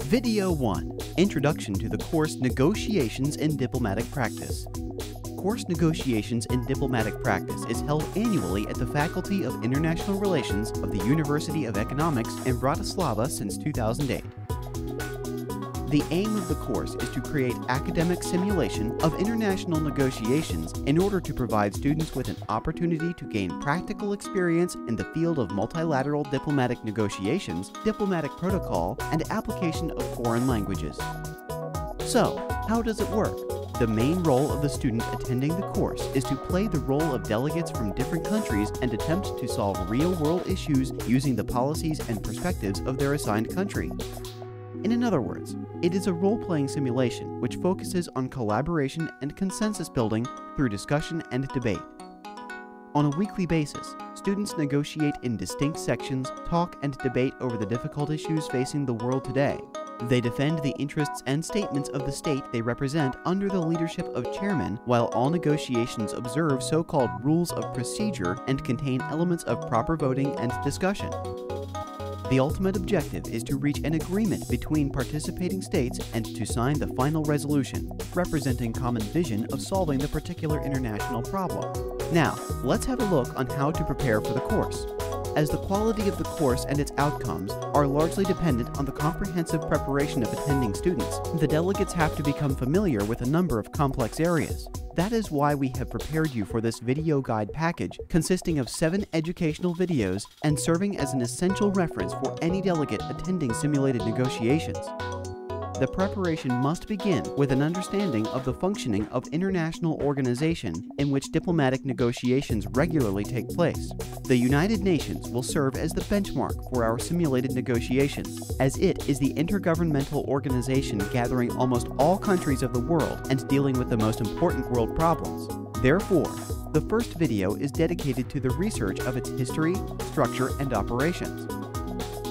Video 1. Introduction to the course Negotiations in Diplomatic Practice. Course Negotiations in Diplomatic Practice is held annually at the Faculty of International Relations of the University of Economics in Bratislava since 2008. The aim of the course is to create academic simulation of international negotiations in order to provide students with an opportunity to gain practical experience in the field of multilateral diplomatic negotiations, diplomatic protocol, and application of foreign languages. So, how does it work? The main role of the student attending the course is to play the role of delegates from different countries and attempt to solve real-world issues using the policies and perspectives of their assigned country. In other words, it is a role-playing simulation which focuses on collaboration and consensus building through discussion and debate. On a weekly basis, students negotiate in distinct sections, talk and debate over the difficult issues facing the world today. They defend the interests and statements of the state they represent under the leadership of chairmen, while all negotiations observe so-called rules of procedure and contain elements of proper voting and discussion. The ultimate objective is to reach an agreement between participating states and to sign the final resolution, representing common vision of solving the particular international problem. Now, let's have a look on how to prepare for the course. As the quality of the course and its outcomes are largely dependent on the comprehensive preparation of attending students, the delegates have to become familiar with a number of complex areas. That is why we have prepared you for this video guide package consisting of 7 educational videos and serving as an essential reference for any delegate attending simulated negotiations. The preparation must begin with an understanding of the functioning of international organization in which diplomatic negotiations regularly take place. The United Nations will serve as the benchmark for our simulated negotiations, as it is the intergovernmental organization gathering almost all countries of the world and dealing with the most important world problems. Therefore, the first video is dedicated to the research of its history, structure, and operations.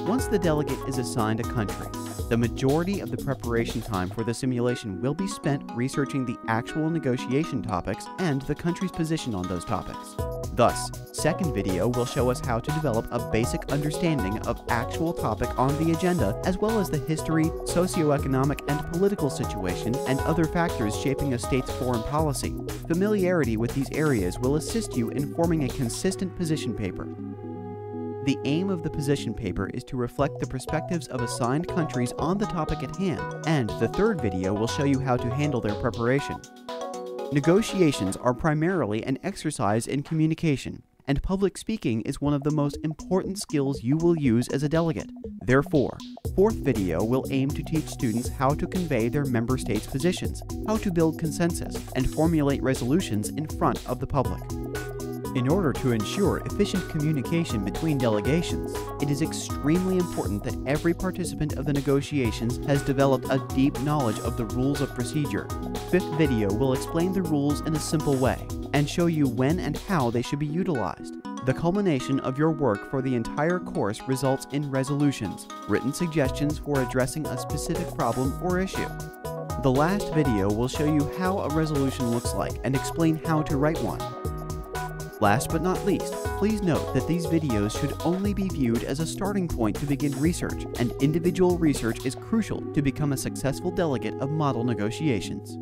Once the delegate is assigned a country, the majority of the preparation time for the simulation will be spent researching the actual negotiation topics and the country's position on those topics. Thus, second video will show us how to develop a basic understanding of actual topic on the agenda, as well as the history, socioeconomic and political situation, and other factors shaping a state's foreign policy. Familiarity with these areas will assist you in forming a consistent position paper. The aim of the position paper is to reflect the perspectives of assigned countries on the topic at hand, and the third video will show you how to handle their preparation. Negotiations are primarily an exercise in communication, and public speaking is one of the most important skills you will use as a delegate. Therefore, fourth video will aim to teach students how to convey their member states' positions, how to build consensus, and formulate resolutions in front of the public. In order to ensure efficient communication between delegations, it is extremely important that every participant of the negotiations has developed a deep knowledge of the rules of procedure. Fifth video will explain the rules in a simple way and show you when and how they should be utilized. The culmination of your work for the entire course results in resolutions, written suggestions for addressing a specific problem or issue. The last video will show you how a resolution looks like and explain how to write one. Last but not least, please note that these videos should only be viewed as a starting point to begin research, and individual research is crucial to become a successful delegate of model negotiations.